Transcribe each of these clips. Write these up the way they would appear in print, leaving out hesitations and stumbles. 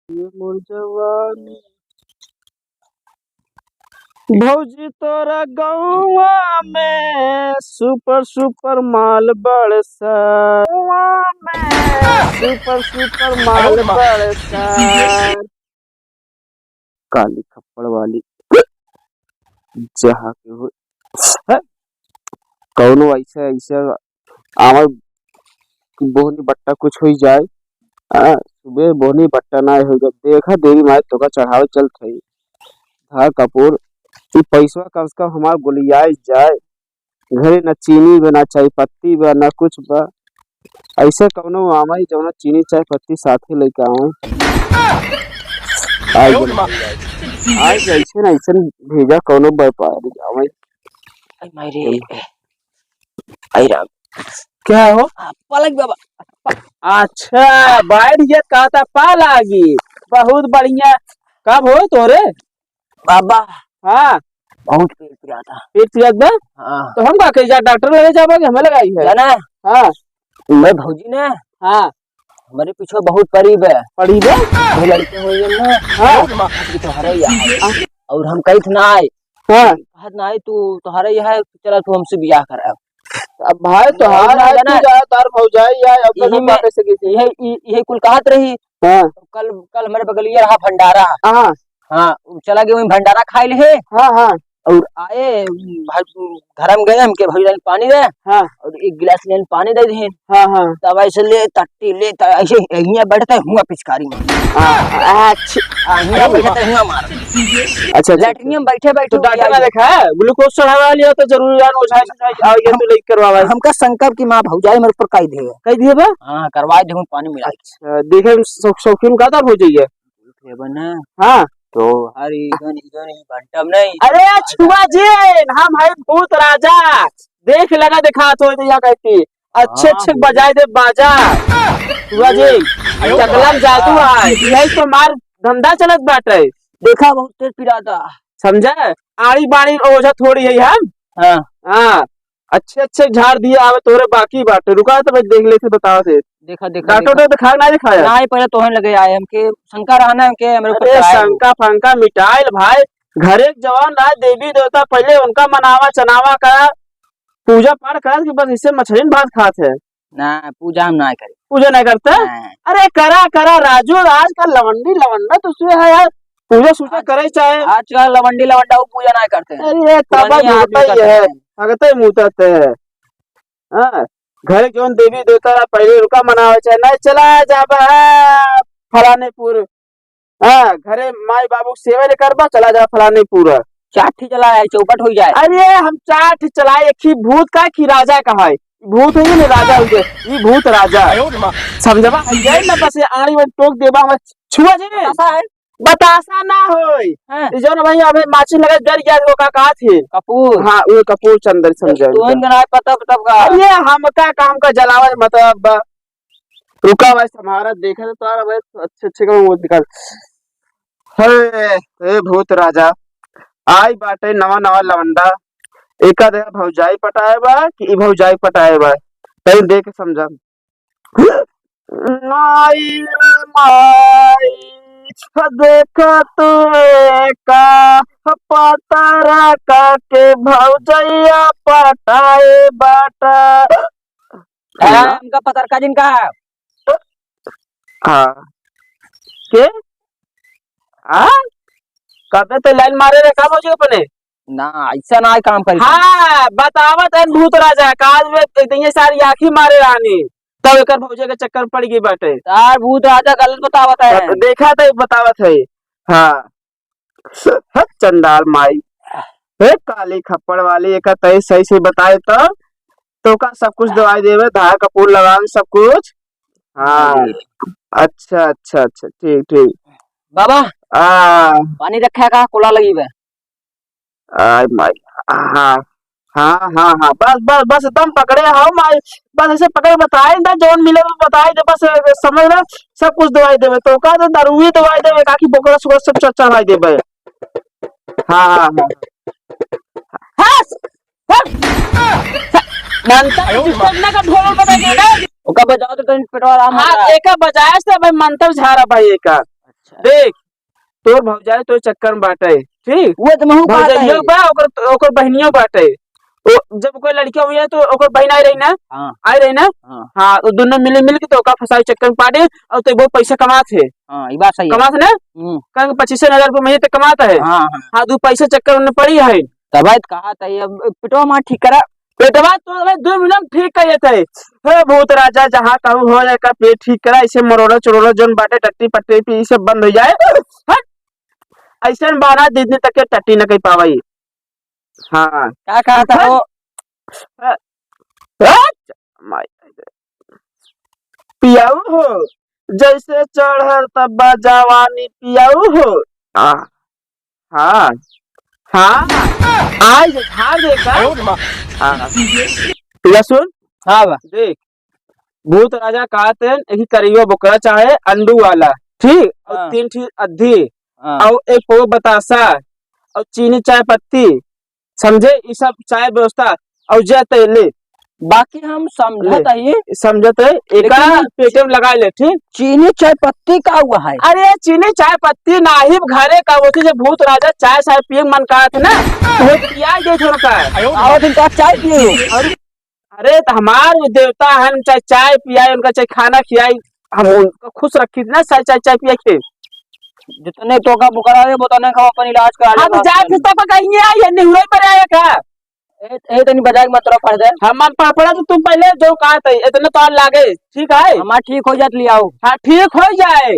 ये मोर जवानी भौजी तोरा गौवा में सुपर सुपर माल बरसा सुपर सुपर माल बरसा काली खप्पड़ वाली जहाँ के हो कौनो ऐसा ऐसा आवर बोहनी बट्टा कुछ हो जाए सुबह बोहनी बट्टा ना हो जब देखा देवी माए तो का चढ़ावे चल थई धा कपूर ई पैसा कम से कम हमार गोलियाई जाए घरे न चीनी बा ना चाय पत्ती बा ना कुछ बा ऐसे कौनो आमाई जौना चीनी चाय पत्ती साथे लेके आज ऐसे ना ऐसे भेजा कौनो व्यापारी आमाई आई राम क्या हो पलक बाबा। अच्छा बैठ गया कहता पालागी बहुत बढ़िया कब हो तोरे बाबा हाँ बहुत पेट पिया था। पेट पिया था हाँ तो हम का जा डॉक्टर लगे जाओगे हमें लगाई है जाना हाँ मैं भौजी ने हाँ हमारे पीछे बहुत करीब है पड़ी बे दो लड़के हुई है ना हाँ तुम्हारे यहाँ और हम कहीं थे ना आए हाँ कहत ना आए तू तुम्हारे यहाँ है चला तू हमसे ब्याह करा अब भाई तो हार है तू जा तार भौजाई या अब यही में कैसे की यही कुल कहत रही। हाँ कल कल हमारे बगलिया रहा भंडारा। हाँ हाँ चला गए वहीं भंडारा खाए ले हाँ हाँ और आए घर में गए हमके भैया पानी दे हाँ और एक गिलास लेन पानी दे दी हाँ हाँ तब ऐसे ले तट्टी ले ऐसे यहाँ बैठता हुआ पिचकारी में यहाँ बैठता हुआ मार अच्छा लैट्रिन में बैठे बैठे तो डॉक्टर ने देखा है ग्लूकोज चढ़ावा लिया तो जरूर जान ओझाई आगे तो लेके करवावा हमका संकल्प की मां भौजाई मेरे ऊपर कह दे कह दिए बा हां करवा दे पानी मिला। अच्छा देखे शौकीन का था हो जाइए बना हाँ तो हरी गनी गनी घंटम नहीं अरे छुआ जी हम है भूत राजा देख लेना दिखा तो या कहती अच्छे अच्छे बजाए दे बाजा छुआ जी चकलम जादू है यही तो मार धंधा चलत बाटे देखा बहुत तेज पिराता समझा आड़ी बाड़ी ओझा थोड़ी है हम हाँ हाँ अच्छे अच्छे झाड़ दिए आवे तोरे बाकी बाटे रुका तो मैं देख लेते बताओ थे देखा देखा डॉक्टर ने दिखा ना दिखाया ना पहले तो लगे आए हमके शंका रहना हमके मेरे ऊपर अरे शंका फंका मिटाइल भाई घर एक जवान रहा देवी देवता पहले उनका मनावा चनावा करा पूजा पाठ करा कि बस इससे मछली भात खाते है ना पूजा हम ना करे पूजा नहीं करते अरे करा करा राजू आजकल लवंडी लवंडा तो उसमें है यार पूजा सूजा करे चाहे आजकल लवंडी लवंडा पूजा ना करते हैं। अरे तब है भगते मुतते है हाँ घर जोन देवी देवता पहले रुका मनावे चाहे नहीं चला जाब फलानेपुर हाँ घरे माई बाबू सेवा नहीं करबा चला जा फलानेपुर चाठी चला है चौपट हो जाए। अरे हम चाठ चलाए एक ही भूत का कि राजा का है भूत है ना राजा हुए ये भूत राजा समझबा जाए ना बस आड़ी में टोक देबा हम छुआ जे ऐसा है बतासा ना होई जो ना भाई अबे माची लगे डर गया वो का कहा थे कपूर हाँ वो कपूर चंदन समझा तो इन ना पता तब का अरे हमका काम का जलावा मतलब रुका भाई हमारा देखा तो तारा भाई अच्छे अच्छे का वो दिखा हे भूत राजा आई बाटे नवा नवा लवंडा एका दे भौजाई पटाए बा कि भौजाई पटाए बा तई देख के समझा नाई माई देखा तू का पतारा का के भौजैया पटाए बाटा हमका पतर का जिनका हाँ के कबे तो लाइन मारे रे काम हो जाए अपने ना ऐसा ना काम करी हाँ बतावत है भूत राजा काज में इतनी सारी आंखी मारे रानी तब एक भौजे के चक्कर पड़ गई बाटे तार भूत राजा गलत बतावत है देखा तो बतावत है हाँ चंडाल माई हे काली खप्पड़ वाली एक तय सही से बताए तो का सब कुछ दवाई देवे धार कपूर लगा सब कुछ हाँ अच्छा अच्छा अच्छा ठीक ठीक बाबा पानी रखा का कोला लगी है माई हाँ हाँ हाँ हाँ बस बस बस एकदम पकड़े हाँ माई बस ऐसे पकड़ बताए ना जोन मिले तो बताए दे बस समझ ना सब कुछ दवाई देवे तो का दारूई दवाई देवे काकी बोकरा सुगर सब चर्चा दवाई देवे हाँ हाँ हाँ मंत्र जितना का ढोल बजा के ना ओका बजाओ तो कहीं पेटवा आराम हो हाँ रहा है। एका बजाए से भाई मंत्र झारा भाई एका अच्छा देख तोर भौजाई तो चक्कर में बाटे ठीक वो तो महू बात है। भौजाइयो बा ओकर बहनियों बाटे जब कोई लड़की हुई है तो ओकर बहन आई रही ना हाँ आई रही ना हाँ हाँ तो दोनों मिल के तो ओका फसाई चक्कर में पाटे और तो बहुत पैसा कमात है हाँ ये बात सही है। कमात है ना कहीं 25,000 रुपये महीने तक कमाता है हाँ हाँ हाँ दो पैसे चक्कर में पड़ी है तब कहा था ये पेटवा मार ठीक करा। पेटवा तो भाई 2 मिनट में ठीक कर देते है भूत राजा जहाँ कहूँ हो जाएगा पेट ठीक करा इसे मरोड़ा चुरोड़ा जोन बाटे टट्टी पट्टी पी सब बंद हो जाए हट ऐसा बहाना दिन तक के टट्टी न कही पावाई हाँ क्या कहा था वो हट! पियाऊ हो जैसे चढ़ल तब जवानी पियाऊ हो हाँ हाँ आज झाड़ देखा हाँ पिया सुन हाँ बा देख भूत राजा कहते हैं एक करियो बकरा चाहे अंडू वाला ठीक और हाँ। 3 ठी अद्धी हाँ और एक पो बतासा और चीनी चाय पत्ती समझे ये सब चाय व्यवस्था और जा तेले बाकी हम समझता ही समझते एका पेटे में लगा ले ठीक चीनी चाय पत्ती का हुआ है। अरे चीनी चाय पत्ती नाही घरे का वो जब भूत राजा चाय चाय पिए मन कहा था ना वो पिया दे थोड़ा का आओ दिन का चाय पिए अरे तो हमारे देवता है चाहे चाय पियाए उनका चाहे खाना खिलाई हम उनको खुश रखी थी ना चाय चाय चाय पिया के जितने तो का बुखार है वो तो नहीं खाओ अपन इलाज करा अब जा किस्ता पर कहीं आया निहुरे पर आया का ए तनी बजाय मत तरफ पड़ जाए हम पड़ा तो तुम पहले जो कहा था इतने तो लागे ठीक है हमार ठीक हो जात लियाओ। हाँ ठीक हो जाए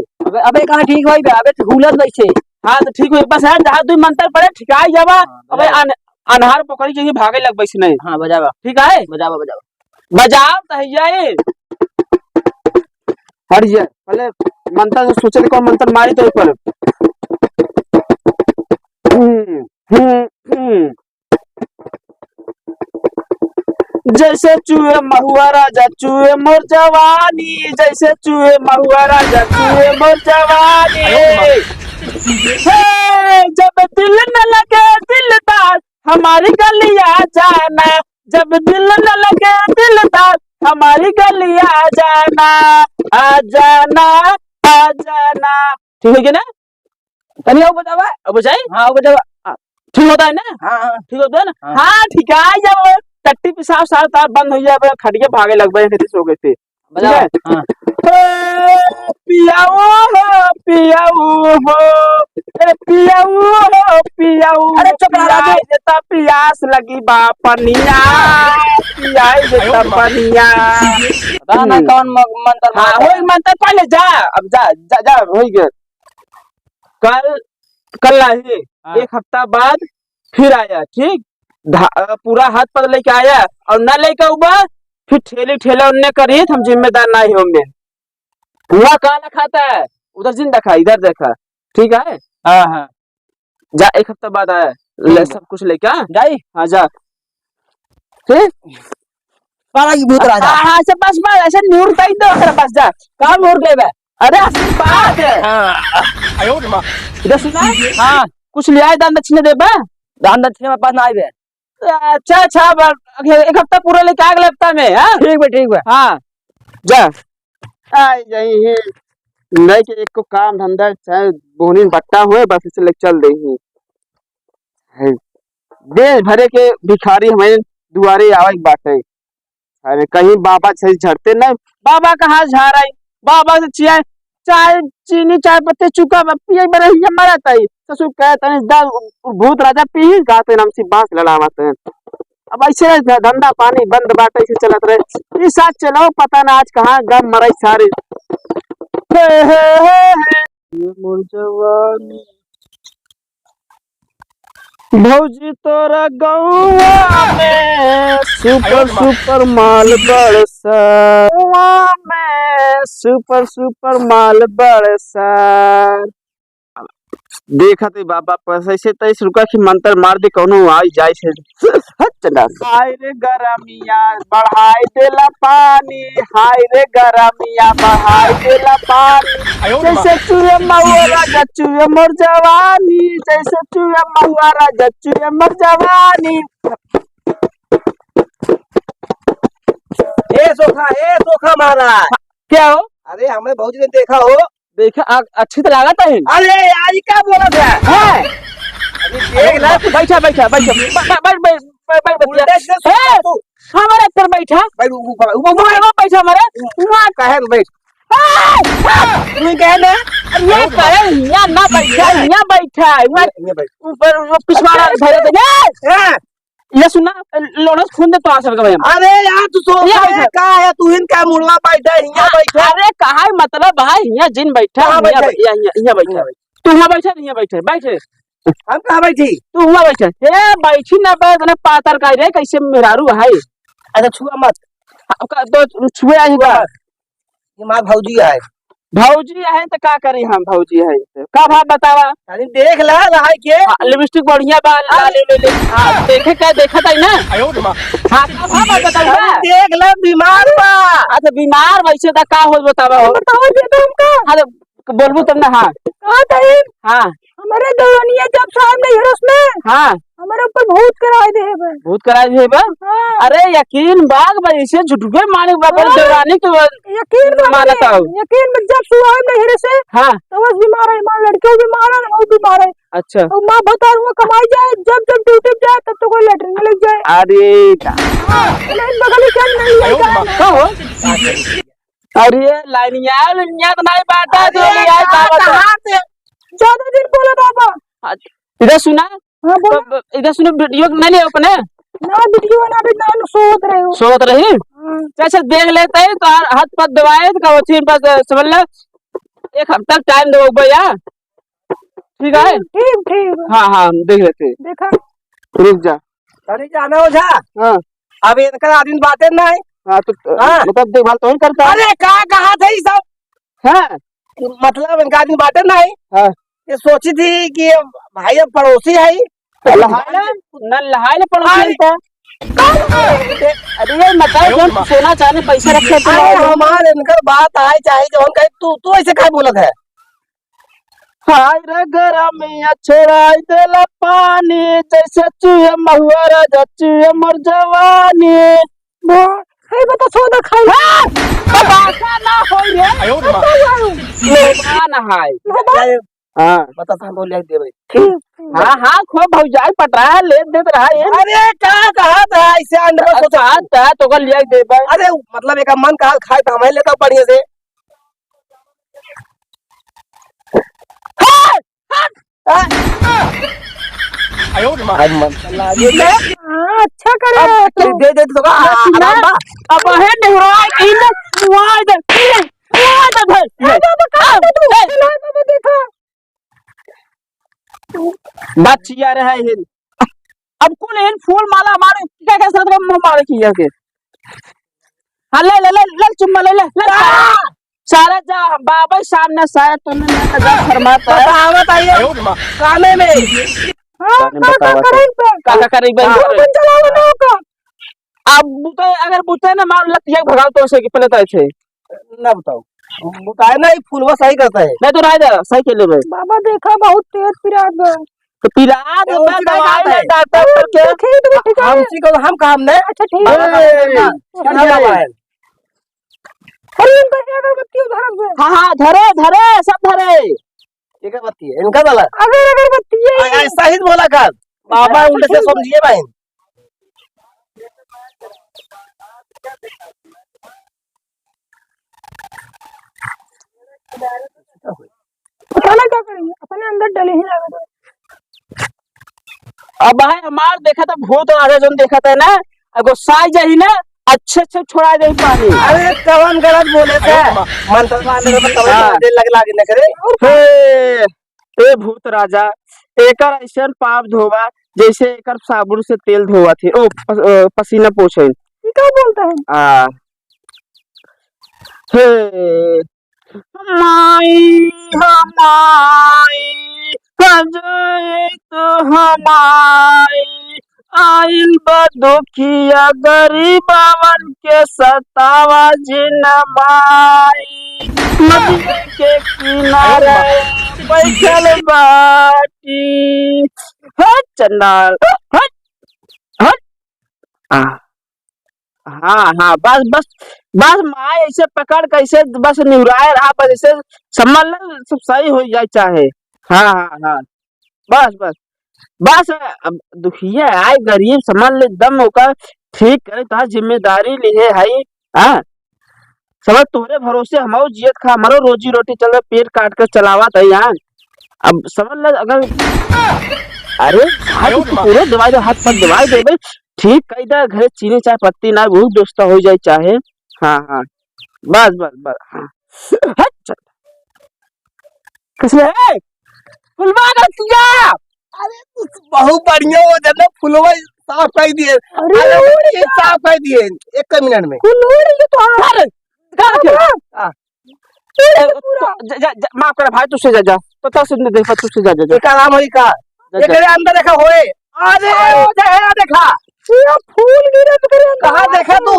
अबे कहाँ ठीक होई बे अबे घूलत वैसे। हाँ तो ठीक हो बस है जहाँ 2 मंत्र पड़े ठीक है जावा अबे अनहार पकड़ी चाहिए भागे लग बैस नहीं हाँ बजावा ठीक है बजावा बजावा बजाओ तो जाए हट जाए पहले मंत्र से सोचे कौन मंत्र मारी तो ऊपर जैसे चूहे महुआ राजा चूहे मोर जवानी जैसे चूहे महुआ राजा चूहे मोर जवानी जब दिल न लगे दिलदार हमारी गलियां जाना जब दिल न लगे दिलदार हमारी गलियां जाना आ जाना आ जाना ठीक है ना तनी आओ बजावा अब बजाई हाँ आओ बजावा ठीक होता है ना हाँ हाँ ठीक होता है ना हाँ। हाँ ठीक है जब टट्टी पिसाब सार तार बंद हो जाए खड़िए भागे लग गए थे सो गए थे बजावा हाँ पियाऊ हो पियाऊ हो पियाऊ अरे चुप रहा राजू। देता पियास लगी बा पनिया पियाई देता पनिया गाना कौन मंत्र हाँ मारता हो है? मंत्र पहले जा अब जा हो गया कल आए हाँ। 1 हफ्ता बाद फिर आया ठीक पूरा हाथ पर लेके आया और न लेके उबा फिर ठेला उनने करी हम जिम्मेदार नहीं होंगे हुआ कहाँ खाता है उधर जिन देखा इधर देखा ठीक है हाँ हाँ जा 1 हफ्ता बाद आया ले सब कुछ लेके जाई हाँ जा ठीक पाला की भूत राजा हाँ से बस ऐसे नूर तक दो बस जा कहाँ मोड़ गए बे अरे असली बात है हाँ इधर सुना हाँ कुछ लिया दान दक्षिणा दे बा दान दक्षिणा मेरे पास ना आई बे। अच्छा 1 हफ्ता पूरा लेके अगले हफ्ता में हाँ ठीक बे हाँ जा आई यही है नहीं कि एक को काम धंधा चाहे बोनी बट्टा हुए बस इसे लेके चल रही है देश भरे के भिखारी हमारे दुआरे आवे बाटे अरे कहीं बाबा सही झड़ते नहीं बाबा कहाँ झाड़ा बाबा से चाय चीनी चाय पत्ती चुका पिए बरे मरा तई ससुर कहते हैं भूत राजा पी गाते नाम से बांस लड़ावाते हैं अब ऐसे धंधा पानी बंद बाटे ऐसे चलत रहे इस साथ चलो पता ना आज कहाँ गम मराई सारे ये मोर जवानी भौजी तोरा गौआ में सुपर माल बरसा में सुपर माल बरसा देखा थे बाबा पैसा से 23 रुपया की मंत्र मार दे कौनो आई जाए से हाय रे गरमिया बढ़ाई देला पानी हाय रे गरमिया बढ़ाई देला पानी जैसे चूहे महुआ राजा चूहे मोर जवानी जैसे चूहे महुआ राजा चूहे मोर जवानी ए सोखा महाराज। क्या हो? अरे हमें बहुत दिन देखा हो। देखा अच्छी तो लागत है। अरे आज क्या बोला था? है अभी देख ला तू। बैठा बैठा बैठा बैठ उल्टे से सोचा तू। हमारे अंदर बैठा भाई ऊपर बैठा हमारे वहाँ कहे बैठ। तू कहे ना ये करे यहाँ ना बैठा यहाँ बैठा ये बैठ। ऊपर वो पिछवाड़ा धरे थे हाँ। ये सुना लोड़स खून दे तो आ सकता भाई हम। अरे यार तू सोचा ये है का है तू इनका मुड़वा बैठा है यहाँ बैठा। अरे कहा है मतलब भाई यहाँ जिन बैठा कहाँ यहाँ बैठा? यहाँ बैठा तू वहाँ बैठा नहीं यहाँ बैठे बैठे हम कहाँ बैठी? तू वहाँ बैठे हे बैठी ना बैठ ना पातर का रे कैसे मेहरारू है अच्छा छुआ मत। तो छुए आई बा ये माँ भौजी है। भौजी है तो का करी हम भौजी है का भाव बतावा अरे देख ला रहा के लिपस्टिक बढ़िया बा ले हाँ देखे क्या देखा था ना हाँ का भाव बतावा देख ला बीमार बा। अच्छा बीमार वैसे तो का हो बतावा हो बताओ दे दो हमका। अरे बोलबू तुमने हाँ कहाँ था हाँ हमारे दौनिया जब सामने है उसमें हाँ हमारे ऊपर भूत कराए दे बे। भूत करा है बा हाँ। अरे यकीन बाग भाई से झुठुके माने बाबा हाँ। देवरानी तो यकीन मानता हूँ। यकीन में जब सुबह में हेरे से हाँ तो बस बीमार है मां लड़कियों बीमार है वो बीमार है। अच्छा तो मां बता रही हूँ कमाई जाए जब जब ड्यूटी पे जाए तब तो कोई लेटरिन में लग जाए। अरे नहीं बगल ही चल नहीं जाए। कहो अरे लाइनिया लाइनिया तो नहीं बाटा जो लिया कहाँ से ज्यादा दिन बोला बाबा। इधर सुना हाँ बोला इधर सुनो वीडियो नहीं ले अपने ना वीडियो बना भी ना सोच रहे हो। सोच रही अच्छा देख लेते हैं तो हाथ पर दवाए तो वही बस समझ ले एक हफ्ता टाइम दो भैया ठीक है ठीक ठीक हाँ हाँ हम देख लेते हैं देखा रुक जा अरे जाना हो जा। हाँ अब इनका आदमी बातें ना है। हाँ तो हाँ। मतलब देखभाल तो ही करता है अरे कहाँ थे ये सब हाँ मतलब इनका आदमी बातें ना है। हाँ ये सोची थी कि भाई अब पड़ोसी है लहाए न लहाए पड़ोसी था अरे ये बताओ कौन सोना चांदी पैसा रखे तो हमारे इनकर बात आए चाहे जौन कहे तू ऐसे काय बोलत है। हाय रे गरम छोड़ाई देला पानी जैसे चूहे महुआ राजा चूहे मर जवानी है बता सोना खाई बासा ना होई रे लोबान हाय हाँ बता सा बोल दे भाई। हाँ हाँ खूब भौजाई पटा ले देत रहा है अरे कहा था ऐसे अंदर सोचा सोचा तो कल लिया दे भाई अरे मतलब एक मन का खाए तो हमें लेता बढ़िया से। अच्छा करे दे दे तो अब है नेहरा इन मुआय दे देखा बच्चिया रहा है अब कौन है फूल माला मारे क्या क्या सर में मारे किया के हाँ ले ले ले ले चुम्मा ले ले सारा जा बाबा सामने सारा तुमने ना जा फरमाता है बतावत आइए काने में हां का करी भाई चलाओ अब बुते अगर बुते ना मार लतिया भगाओ तो से पहले तो ऐसे ना बताओ बुताए ना ये फूलवा सही करता है। मैं तो राय दे सही के ले बाबा देखा बहुत तेज पिरात बा तो पिरात मैं डॉक्टर के हमसी को हम काम ने अच्छा ठीक है अरे इनका अगरबत्ती उधर से हां हां धरे धरे सब धरे ये क्या बत्ती है इनका वाला अगर अगरबत्ती है ऐसा ही बोला कर बाबा उल्टे से समझिए भाई। पता क्या करेंगे अपने अंदर डले ही लगा अब भाई हमार देखा था भूत आगे जो देखा था ना अगो साई जाही ना अच्छे अच्छे छोड़ा दे पानी। अरे कवन गलत बोले थे मन तो माने में कवन दे लग लागे न करे ए भूत राजा एकर ऐसन पाप धोवा जैसे एकर साबुन से तेल धोवा थे ओ पसीना पोछे क्या बोलता है आ हे माई हमाई हजे तो हमाई आइल बदुखिया गरीबवन के सतावा जिन माई नदी के किनारे बैठल बाटी हट चंडाल हट हट आ हाँ हाँ बस बस बस माँ ऐसे पकड़ कैसे बस निहुराए रहा बस ऐसे समझ ल सब सही हो जाए चाहे। हाँ हाँ हाँ बस बस बस अब दुखिया आए गरीब समझ ले दम होकर ठीक करे तो जिम्मेदारी लिए है। हाँ समझ तोरे भरोसे हमारो जियत खा हमारो रोजी रोटी चल रहा पेट काट कर चलावत है यहाँ। अब समझ ल अगर अरे हाथ पूरे दवाई दे हाथ पर दवाई दे भाई ठीक कही दे घर चीनी चाय पत्ती ना वो दोस्ता हो जाए चाहे। हाँ हाँ बस बस बस हाँ हट चल किसने है फुलवा का किया। अरे बहुत बढ़िया हो जाता फुलवा साफ कर दिए। अरे अरे ये साफ कर दिए 1 मिनट में। फुलवा ये तो अरे हाँ। माफ कर भाई तुझसे जा जा पता सुनने देखा तुझसे जा जा जा एक आराम होई का जा, ये जा। करे अंदर देखा होए। अरे जहरा देखा ये फूल गिरे तो तेरे अंदर कहाँ देखा तू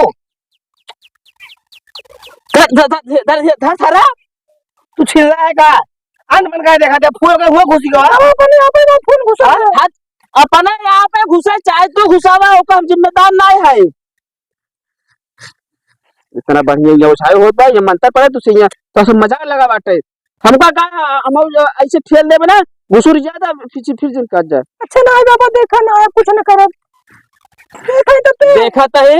धर धरा तू छिल रहा है का अंत मन का देखा था फूल का हुआ घुसी गया अपने आप में फूल घुसा हाथ अपने यहाँ पे घुसा चाहे तो घुसावा होगा हम जिम्मेदार नहीं है। इतना बढ़िया व्यवसाय होता है ये मनता पड़े तुझसे यहाँ तो सब मजाक लगा बाटे हमका का हम ऐसे ठेल देबे ना घुसुर ज्यादा फिर दिन कर जाए। अच्छा ना बाबा देखा ना कुछ न करब देखा तो है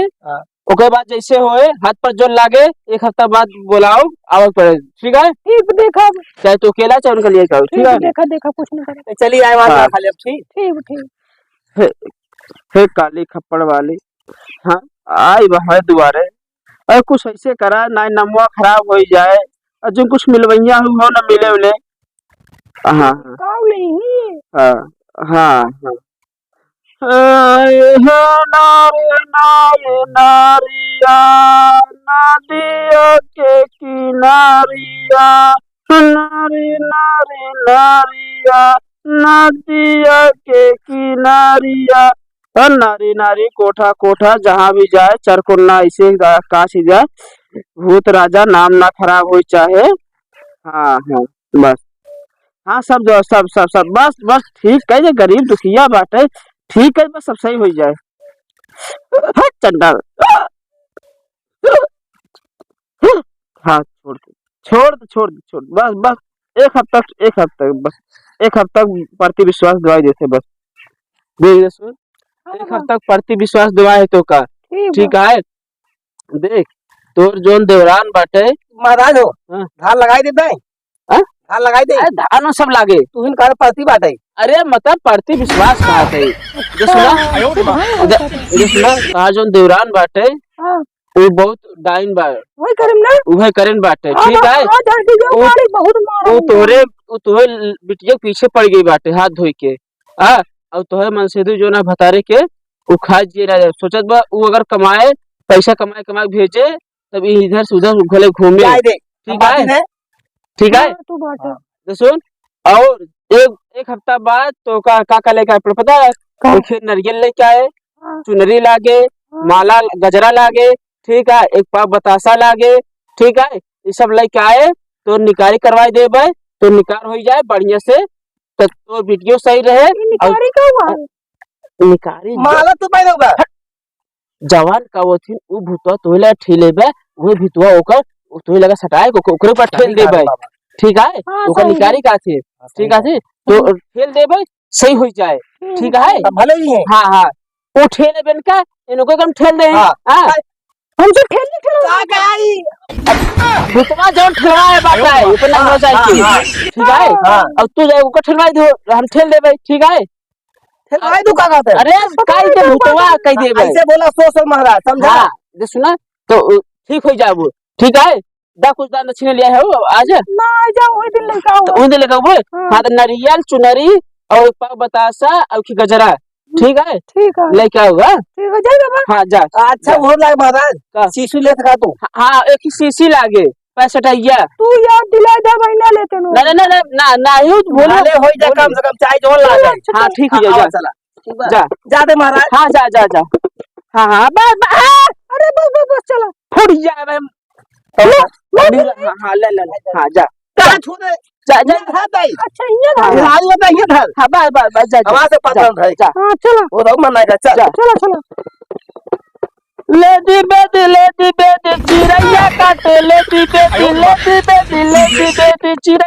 ओके बाद जैसे होए हाथ पर जोर लागे 1 हफ्ता बाद बुलाओ आवक पड़े ठीक है। ठीक देखा चाहे तो अकेला चाहे उनका लिए करो ठीक है। देखा देखा कुछ न करे चलिए आए वहां हाँ। खा ले अब ठीक ठीक ठीक हे काली खप्पड़ वाली हाँ आई वह दुआरे अरे कुछ ऐसे करा ना नमवा खराब हो जाए और जो कुछ मिलवैया हो ना मिले उले। हाँ हाँ हाँ हाँ हाँ नारे नारे नारिया नदिया के किनारिया नारी नारी नारिया नदिया के किनारिया नारी नारी कोठा कोठा जहाँ भी जाए चरकुन्ना ऐसे काश ही जाए भूत राजा नाम ना खराब हो चाहे। हाँ हाँ बस हाँ सब जो सब सब सब बस बस ठीक है ये गरीब दुखिया बाटे ठीक है बस सब सही हो जाए। चंडाल हाँ छोड़ दे छोड़ दे छोड़ दे छोड़ दे, बस बस 1 हफ्ता बस 1 हफ्ता प्रति विश्वास दवाई देते बस देख सुन 1 हफ्ता प्रति विश्वास दवा है तो का ठीक है। देख तोर जोन देवरान बाटे महाराज हो हाँ। धान लगाई दे भाई हाँ? धान लगाई दे धान में सब लागे तू हिन कर पाती बात है अरे मतलब प्रति विश्वास कहा थे जो सुना कहा जोन देवरान बाटे वो बहुत डाइन बा वही करेन बाटे ठीक है। वो तोरे बिटिया पीछे पड़ गई बाटे हाथ धोई के और तोहे मनसेदू जो ना भतारे के वो खा जे ना सोचत बा वो अगर कमाए पैसा कमाए कमाए भेजे तब इधर से उधर घले घूमे ठीक है ठीक है। तो सुन और एक हफ्ता बाद तो का लेके आए पता है फिर नारियल लेके आए चुनरी लागे माला गजरा लागे ठीक है एक पाव बतासा लागे ठीक है ये सब लेके आए तो निकारी करवाई दे तो निकार हो जाए बढ़िया से तो वीडियो सही रहे। निकारी माला तो पाई होगा जवान का वो थी वो भूतवा तोला ठेले बे वो भूतवा ओकर तोही लगा सटाए ओकरे पर ठेल देबे ठीक है ओकर निकारी का थे ठीक है तो ठेल देबे सही हो जाए ठीक है भले ही है हाँ हाँ वो ठेले बन का इनको कम ठेल दे हां हमसे ठेल नहीं ठेल का गई भूतवा जौन ठेलवा है बात है ऊपर ना हो जाए ठीक है अब तू जाए ओकर ठेलवाई दो हम ठेल देबे ठीक है ठेलवाई दू का कहते अरे काई के भूतवा कह देबे ऐसे बोला सो महाराज समझा जे सुना तो ठीक हो जाए वो ठीक है दा कुछ दान दक्षिणा लिया है वो आज ना आ जाओ वही दिन लेके आओ वही दिन लेके आओ हां तो नारियल चुनरी और एक पाव बतासा और की गजरा ठीक है लेके आओगा ठीक है जा बाबा हां जा अच्छा वो लाग महाराज शीशु लेत का तू हां एक ही शीशी लागे 65 तू यार दिला दे महीना लेते नो ना ना ना ना ना ही बोले हो जा कम से कम चाय जोन लागे हां ठीक है जा चला जा जा दे महाराज हां जा जा जा हां हां बस अरे बस बस चला फुट जाए भाई हां ले ले हां जा कहां छू दे जा जा हां भाई अच्छा ये हां ये भाई ये धर हां बस जा हवा से पता है हां चला वो रहो मन नहीं चल चला चला लेती बेटी चिड़ैया काटे लेती बेटी चिड़ैया